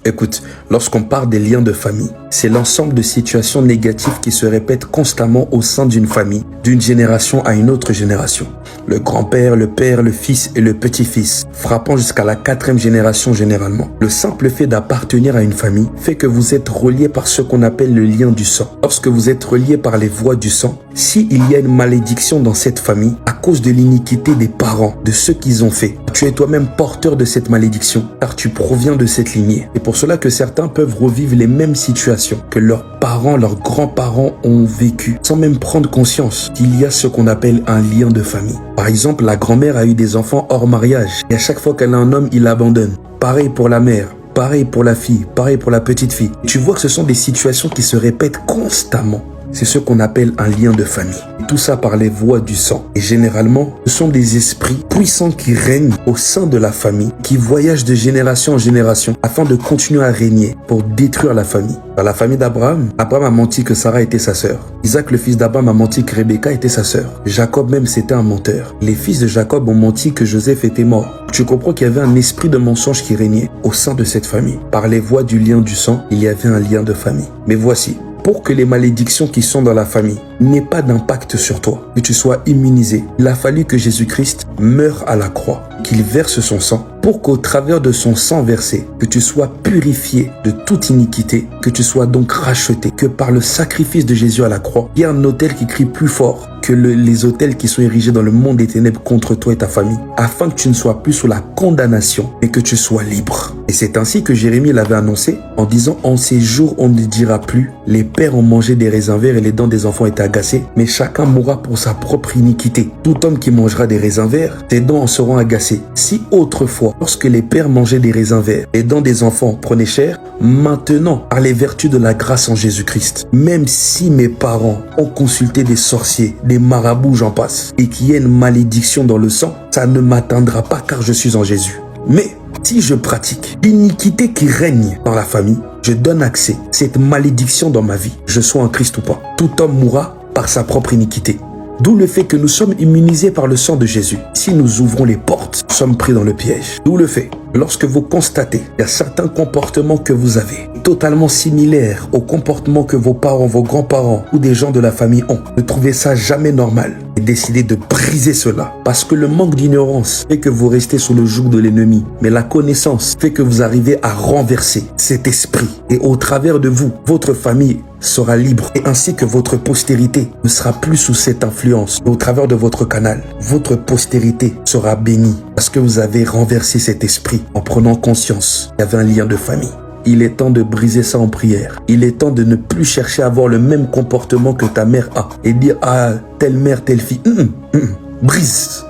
Écoute, lorsqu'on parle des liens de famille, c'est l'ensemble de situations négatives qui se répètent constamment au sein d'une famille, d'une génération à une autre génération. Le grand-père, le père, le fils et le petit-fils, frappant jusqu'à la 4e génération généralement. Le simple fait d'appartenir à une famille fait que vous êtes reliés par ce qu'on appelle le lien du sang. Lorsque vous êtes reliés par les voies du sang, s'il y a une malédiction dans cette famille, à cause de l'iniquité des parents, de ce qu'ils ont fait, tu es toi-même porteur de cette malédiction, car tu proviens de cette lignée. C'est pour cela que certains peuvent revivre les mêmes situations que leurs parents, leurs grands-parents ont vécu, sans même prendre conscience qu'il y a ce qu'on appelle un lien de famille. Par exemple, la grand-mère a eu des enfants hors mariage, et à chaque fois qu'elle a un homme, il l'abandonne. Pareil pour la mère. Pareil pour la fille, pareil pour la petite fille. Tu vois que ce sont des situations qui se répètent constamment. C'est ce qu'on appelle un lien de famille. Tout ça par les voies du sang. Et généralement, ce sont des esprits puissants qui règnent au sein de la famille, qui voyagent de génération en génération afin de continuer à régner pour détruire la famille. Dans la famille d'Abraham, Abraham a menti que Sarah était sa sœur. Isaac, le fils d'Abraham, a menti que Rebecca était sa sœur. Jacob même, c'était un menteur. Les fils de Jacob ont menti que Joseph était mort. Tu comprends qu'il y avait un esprit de mensonge qui régnait au sein de cette famille. Par les voies du lien du sang, il y avait un lien de famille. Mais voici, pour que les malédictions qui sont dans la famille n'aient pas d'impact sur toi, que tu sois immunisé, il a fallu que Jésus-Christ meure à la croix, qu'il verse son sang, pour qu'au travers de son sang versé, que tu sois purifié de toute iniquité, que tu sois donc racheté, que par le sacrifice de Jésus à la croix, il y a un autel qui crie plus fort que les autels qui sont érigés dans le monde des ténèbres contre toi et ta famille, afin que tu ne sois plus sous la condamnation, mais que tu sois libre. Et c'est ainsi que Jérémie l'avait annoncé, en disant « En ces jours, on ne dira plus, les pères ont mangé des raisins verts et les dents des enfants étaient agacées, mais chacun mourra pour sa propre iniquité. Tout homme qui mangera des raisins verts, ses dents en seront agacées. Si autrefois, lorsque les pères mangeaient des raisins verts, les dents des enfants prenaient cher, maintenant, par les vertus de la grâce en Jésus-Christ, même si mes parents ont consulté des sorciers, des marabouts, j'en passe, et qu'il y ait une malédiction dans le sang, ça ne m'atteindra pas car je suis en Jésus. Mais si je pratique l'iniquité qui règne dans la famille, je donne accès à cette malédiction dans ma vie, je sois en Christ ou pas. Tout homme mourra par sa propre iniquité. D'où le fait que nous sommes immunisés par le sang de Jésus. Si nous ouvrons les portes, nous sommes pris dans le piège. D'où le fait, lorsque vous constatez qu'il y a certains comportements que vous avez, totalement similaires aux comportements que vos parents, vos grands-parents ou des gens de la famille ont, ne trouvez ça jamais normal et décidez de briser cela. Parce que le manque d'ignorance fait que vous restez sous le joug de l'ennemi, mais la connaissance fait que vous arrivez à renverser cet esprit. Et au travers de vous, votre famille sera libre et ainsi que votre postérité ne sera plus sous cette influence. Et au travers de votre canal, votre postérité sera bénie parce que vous avez renversé cet esprit en prenant conscience qu'il y avait un lien de famille. Il est temps de briser ça en prière. Il est temps de ne plus chercher à avoir le même comportement que ta mère a et dire « Ah, telle mère, telle fille. » Brise.